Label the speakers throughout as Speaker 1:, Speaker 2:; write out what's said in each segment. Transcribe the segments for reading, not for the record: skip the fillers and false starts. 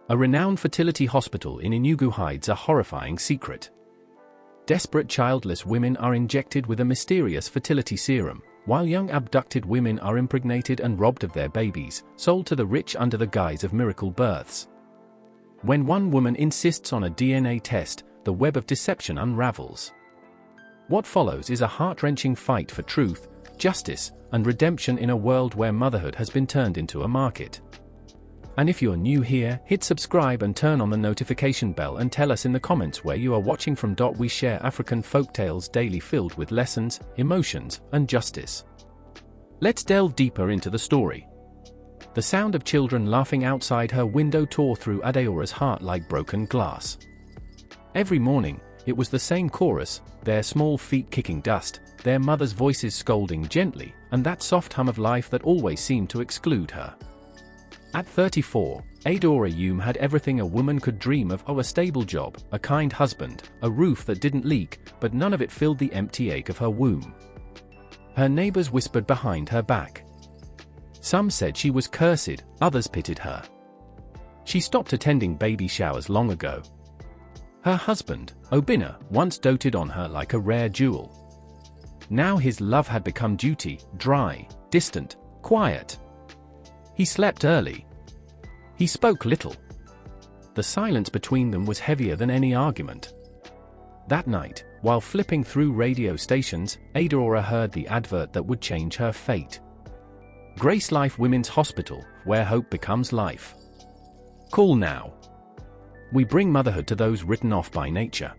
Speaker 1: A renowned fertility hospital in Enugu hides a horrifying secret. Desperate childless women are injected with a mysterious fertility serum, while young abducted women are impregnated and robbed of their babies, sold to the rich under the guise of miracle births. When one woman insists on a DNA test, the web of deception unravels. What follows is a heart-wrenching fight for truth, justice, and redemption in a world where motherhood has been turned into a market. And if you're new here, hit subscribe and turn on the notification bell and tell us in the comments where you are watching from. We share African folktales daily filled with lessons, emotions, and justice. Let's delve deeper into the story. The sound of children laughing outside her window tore through Adeora's heart like broken glass. Every morning, it was the same chorus, their small feet kicking dust, their mother's voices scolding gently, and that soft hum of life that always seemed to exclude her. At 34, Adora Yume had everything a woman could dream of: a stable job, a kind husband, a roof that didn't leak, but none of it filled the empty ache of her womb. Her neighbors whispered behind her back. Some said she was cursed, others pitied her. She stopped attending baby showers long ago. Her husband, Obinna, once doted on her like a rare jewel. Now his love had become duty, dry, distant, quiet. He slept early. He spoke little. The silence between them was heavier than any argument. That night, while flipping through radio stations, Adora heard the advert that would change her fate. Grace Life Women's Hospital, where hope becomes life. Call now. We bring motherhood to those written off by nature.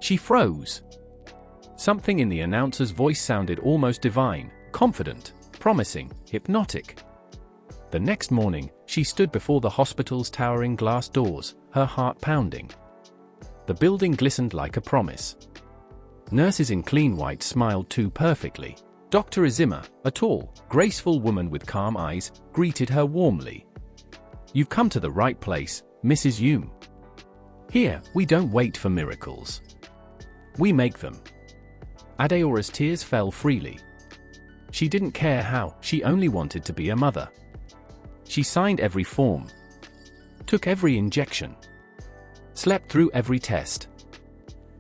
Speaker 1: She froze. Something in the announcer's voice sounded almost divine, confident, promising, hypnotic. The next morning, she stood before the hospital's towering glass doors, her heart pounding. The building glistened like a promise. Nurses in clean white smiled too perfectly. Dr. Izima, a tall, graceful woman with calm eyes, greeted her warmly. "You've come to the right place, Mrs. Yume. Here, we don't wait for miracles. We make them." Adeora's tears fell freely. She didn't care how, she only wanted to be a mother. She signed every form, took every injection, slept through every test.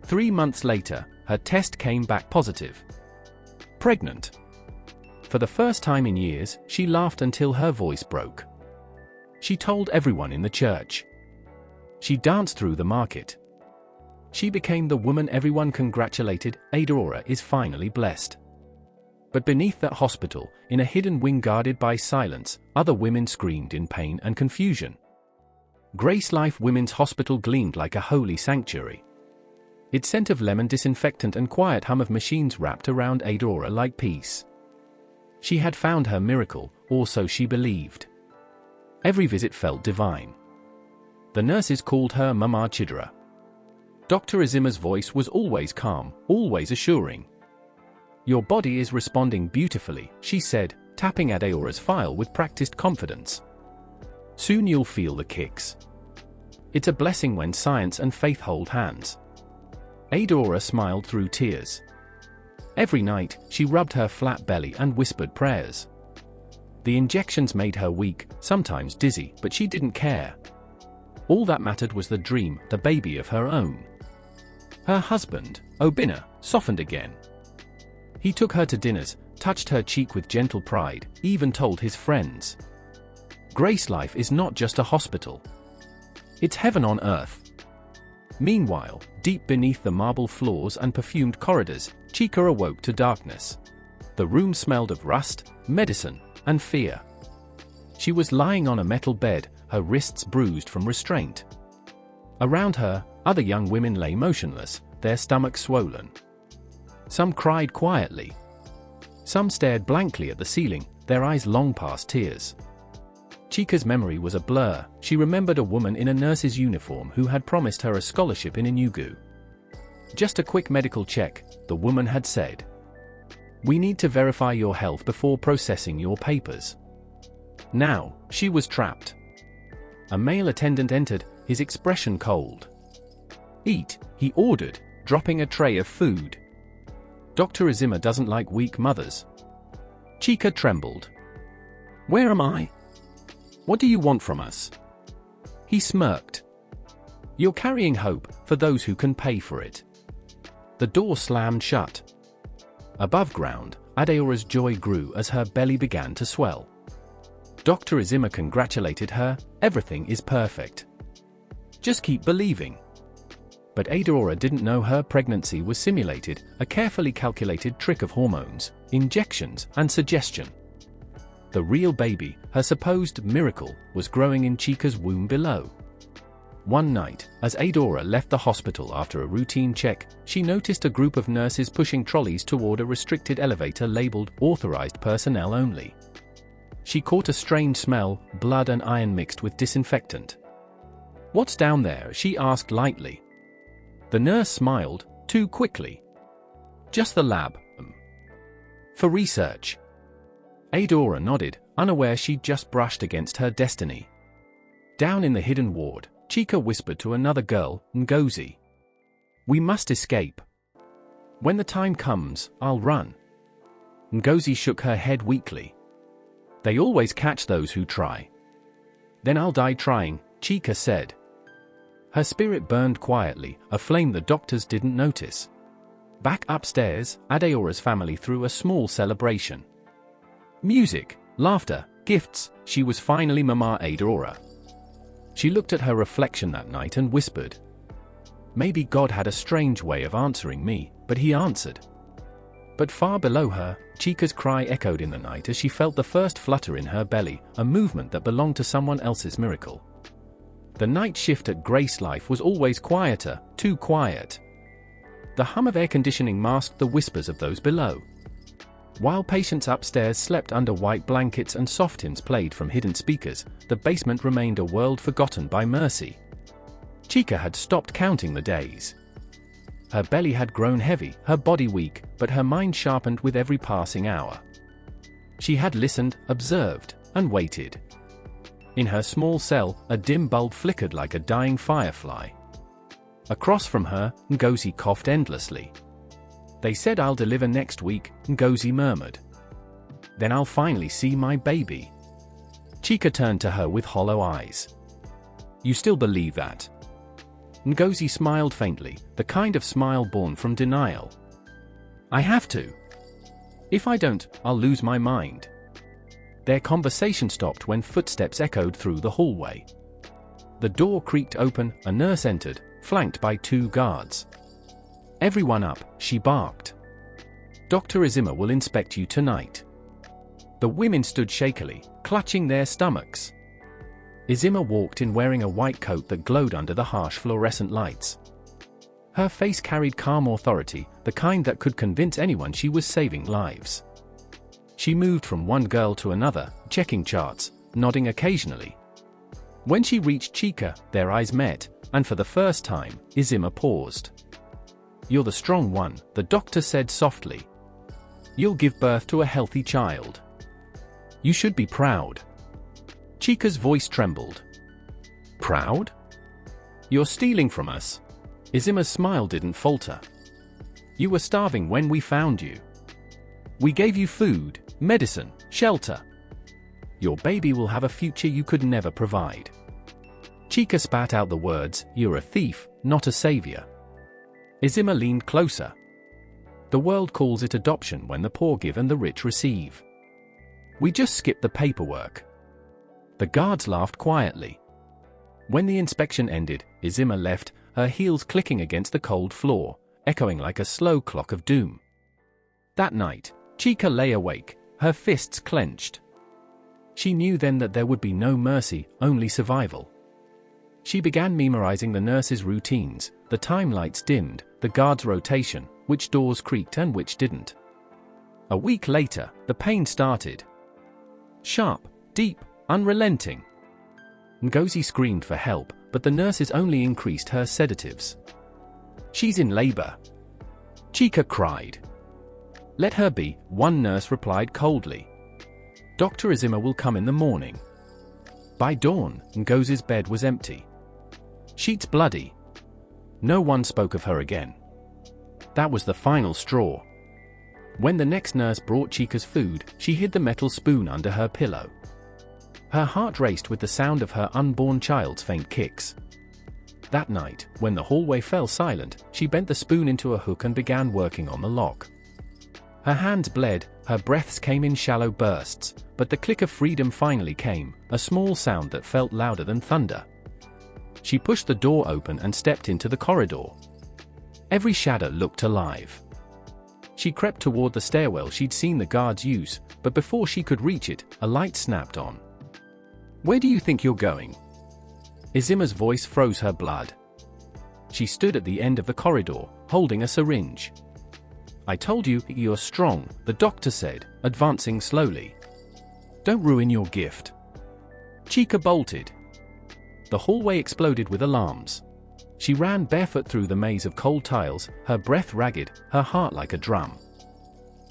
Speaker 1: 3 months later, her test came back positive. Pregnant. For the first time in years, she laughed until her voice broke. She told everyone in the church. She danced through the market. She became the woman everyone congratulated. Adora is finally blessed. But beneath that hospital, in a hidden wing guarded by silence, other women screamed in pain and confusion. Grace Life Women's Hospital gleamed like a holy sanctuary. Its scent of lemon disinfectant and quiet hum of machines wrapped around Adora like peace. She had found her miracle, or so she believed. Every visit felt divine. The nurses called her Mama Chidra. Dr. Izima's voice was always calm, always assuring. "Your body is responding beautifully," she said, tapping Adeora's file with practiced confidence. "Soon you'll feel the kicks. It's a blessing when science and faith hold hands." Adora smiled through tears. Every night, she rubbed her flat belly and whispered prayers. The injections made her weak, sometimes dizzy, but she didn't care. All that mattered was the dream, the baby of her own. Her husband, Obinna, softened again. He took her to dinners, touched her cheek with gentle pride, even told his friends. Grace Life is not just a hospital. It's heaven on earth. Meanwhile, deep beneath the marble floors and perfumed corridors, Chika awoke to darkness. The room smelled of rust, medicine, and fear. She was lying on a metal bed, her wrists bruised from restraint. Around her, other young women lay motionless, their stomachs swollen. Some cried quietly. Some stared blankly at the ceiling, their eyes long past tears. Chika's memory was a blur. She remembered a woman in a nurse's uniform who had promised her a scholarship in Enugu. "Just a quick medical check," the woman had said. "We need to verify your health before processing your papers." Now, she was trapped. A male attendant entered, his expression cold. "Eat," he ordered, dropping a tray of food. "Dr. Izima doesn't like weak mothers." Chika trembled. "Where am I? What do you want from us?" He smirked. "You're carrying hope for those who can pay for it." The door slammed shut. Above ground, Adeora's joy grew as her belly began to swell. Dr. Izima congratulated her. "Everything is perfect. Just keep believing." But Adeora didn't know her pregnancy was simulated, a carefully calculated trick of hormones, injections, and suggestion. The real baby, her supposed miracle, was growing in Chica's womb below. One night, as Adeora left the hospital after a routine check, she noticed a group of nurses pushing trolleys toward a restricted elevator labeled "Authorized Personnel Only." She caught a strange smell, blood and iron mixed with disinfectant. "What's down there?" she asked lightly. The nurse smiled, too quickly. "Just the lab. For research." Adeora nodded, unaware she'd just brushed against her destiny. Down in the hidden ward, Chica whispered to another girl, Ngozi. "We must escape. When the time comes, I'll run." Ngozi shook her head weakly. "They always catch those who try." "Then I'll die trying," Chica said. Her spirit burned quietly, a flame the doctors didn't notice. Back upstairs, Adeora's family threw a small celebration. Music, laughter, gifts. She was finally Mama Adeora. She looked at her reflection that night and whispered, "Maybe God had a strange way of answering me, but he answered." But far below her, Chica's cry echoed in the night as she felt the first flutter in her belly, a movement that belonged to someone else's miracle. The night shift at Grace Life was always quieter, too quiet. The hum of air conditioning masked the whispers of those below. While patients upstairs slept under white blankets and soft hymns played from hidden speakers, the basement remained a world forgotten by mercy. Chica had stopped counting the days. Her belly had grown heavy, her body weak, but her mind sharpened with every passing hour. She had listened, observed, and waited. In her small cell, a dim bulb flickered like a dying firefly. Across from her, Ngozi coughed endlessly. "They said I'll deliver next week," Ngozi murmured. "Then I'll finally see my baby." Chica turned to her with hollow eyes. "You still believe that?" Ngozi smiled faintly, the kind of smile born from denial. "I have to. If I don't, I'll lose my mind." Their conversation stopped when footsteps echoed through the hallway. The door creaked open, a nurse entered, flanked by 2 guards. "Everyone up," she barked. "Dr. Izima will inspect you tonight." The women stood shakily, clutching their stomachs. Izima walked in wearing a white coat that glowed under the harsh fluorescent lights. Her face carried calm authority, the kind that could convince anyone she was saving lives. She moved from one girl to another, checking charts, nodding occasionally. When she reached Chica, their eyes met, and for the first time, Izima paused. "You're the strong one," the doctor said softly. "You'll give birth to a healthy child. You should be proud." Chica's voice trembled. "Proud? You're stealing from us." Izima's smile didn't falter. "You were starving when we found you. We gave you food, medicine, shelter. Your baby will have a future you could never provide." Chica spat out the words, "You're a thief, not a savior." Izima leaned closer. "The world calls it adoption when the poor give and the rich receive. We just skip the paperwork." The guards laughed quietly. When the inspection ended, Izima left, her heels clicking against the cold floor, echoing like a slow clock of doom. That night, Chica lay awake, her fists clenched. She knew then that there would be no mercy, only survival. She began memorizing the nurses' routines, the time lights dimmed, the guards' rotation, which doors creaked and which didn't. A week later, the pain started. Sharp, deep, unrelenting. Ngozi screamed for help, but the nurses only increased her sedatives. "She's in labor," Chica cried. "Let her be," one nurse replied coldly. "Dr. Izima will come in the morning." By dawn, Ngozi's bed was empty. Sheets bloody. No one spoke of her again. That was the final straw. When the next nurse brought Chica's food, she hid the metal spoon under her pillow. Her heart raced with the sound of her unborn child's faint kicks. That night, when the hallway fell silent, she bent the spoon into a hook and began working on the lock. Her hands bled, her breaths came in shallow bursts, but the click of freedom finally came, a small sound that felt louder than thunder. She pushed the door open and stepped into the corridor. Every shadow looked alive. She crept toward the stairwell she'd seen the guards use, but before she could reach it, a light snapped on. "Where do you think you're going?" Izima's voice froze her blood. She stood at the end of the corridor, holding a syringe. "I told you, you're strong," the doctor said, advancing slowly. "Don't ruin your gift." Chica bolted. The hallway exploded with alarms. She ran barefoot through the maze of cold tiles, her breath ragged, her heart like a drum.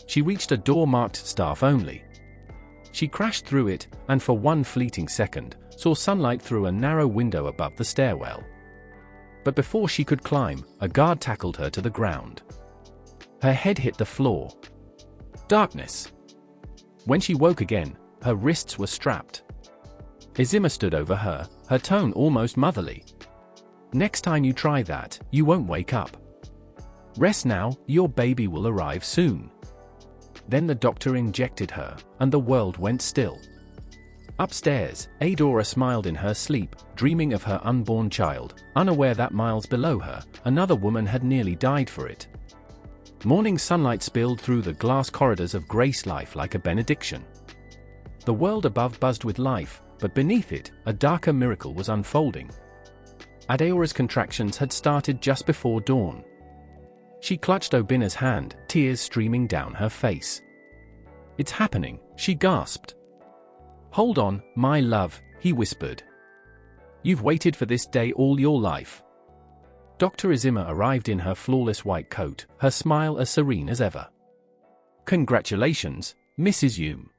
Speaker 1: She reached a door marked "Staff Only." She crashed through it, and for one fleeting second, saw sunlight through a narrow window above the stairwell. But before she could climb, a guard tackled her to the ground. Her head hit the floor. Darkness. When she woke again, her wrists were strapped. Izima stood over her, her tone almost motherly. "Next time you try that, you won't wake up. Rest now, your baby will arrive soon." Then the doctor injected her, and the world went still. Upstairs, Adora smiled in her sleep, dreaming of her unborn child, unaware that miles below her, another woman had nearly died for it. Morning sunlight spilled through the glass corridors of Grace Life like a benediction. The world above buzzed with life, but beneath it, a darker miracle was unfolding. Adeora's contractions had started just before dawn. She clutched Obina's hand, tears streaming down her face. "It's happening," she gasped. "Hold on, my love," he whispered. "You've waited for this day all your life." Dr. Izima arrived in her flawless white coat, her smile as serene as ever. "Congratulations, Mrs. Hume.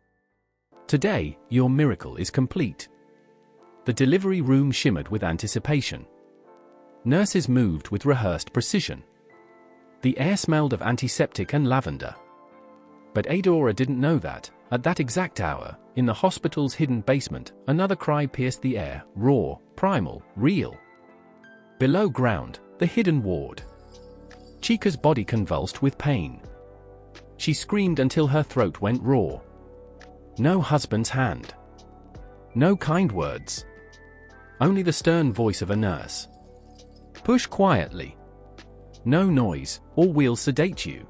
Speaker 1: Today, your miracle is complete." The delivery room shimmered with anticipation. Nurses moved with rehearsed precision. The air smelled of antiseptic and lavender. But Adora didn't know that, at that exact hour, in the hospital's hidden basement, another cry pierced the air, raw, primal, real. Below ground, the hidden ward. Chica's body convulsed with pain. She screamed until her throat went raw. No husband's hand. No kind words. Only the stern voice of a nurse. "Push quietly. No noise, or we'll sedate you."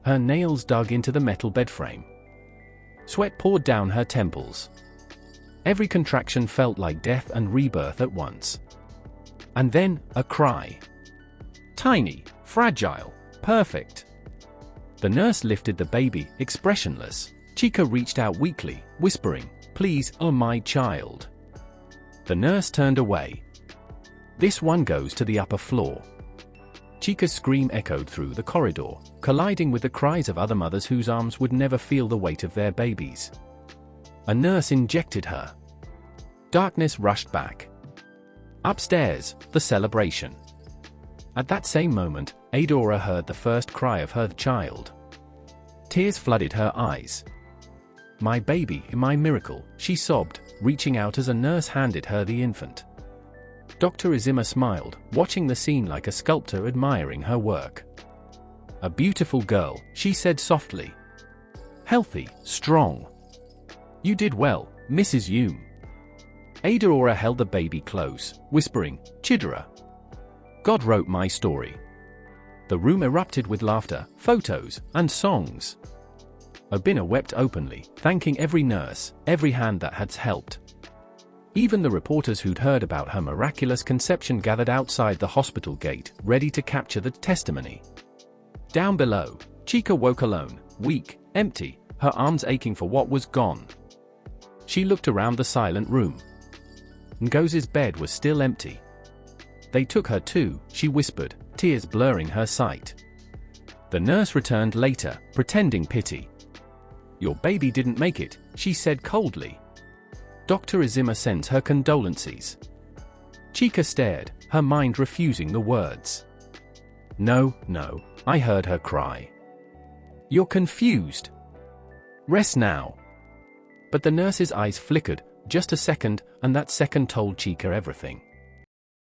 Speaker 1: Her nails dug into the metal bedframe. Sweat poured down her temples. Every contraction felt like death and rebirth at once. And then, a cry. Tiny, fragile, perfect. The nurse lifted the baby, expressionless. Chica reached out weakly, whispering, "Please, oh my child." The nurse turned away. "This one goes to the upper floor." Chica's scream echoed through the corridor, colliding with the cries of other mothers whose arms would never feel the weight of their babies. A nurse injected her. Darkness rushed back. Upstairs, the celebration. At that same moment, Adora heard the first cry of her child. Tears flooded her eyes. "My baby, my miracle," she sobbed, reaching out as a nurse handed her the infant. Dr. Izima smiled, watching the scene like a sculptor admiring her work. "A beautiful girl," she said softly. "Healthy, strong. You did well, Mrs. Hume." Adora held the baby close, whispering, "Chidera. God wrote my story." The room erupted with laughter, photos, and songs. Obina wept openly, thanking every nurse, every hand that had helped. Even the reporters who'd heard about her miraculous conception gathered outside the hospital gate, ready to capture the testimony. Down below, Chica woke alone, weak, empty, her arms aching for what was gone. She looked around the silent room. Ngozi's bed was still empty. "They took her too," she whispered, tears blurring her sight. The nurse returned later, pretending pity. "Your baby didn't make it," she said coldly. Dr. Izima sends her condolences. Chica stared, her mind refusing the words. No, I heard her cry." "You're confused. Rest now." But the nurse's eyes flickered, Just a second, and that second told Chica everything.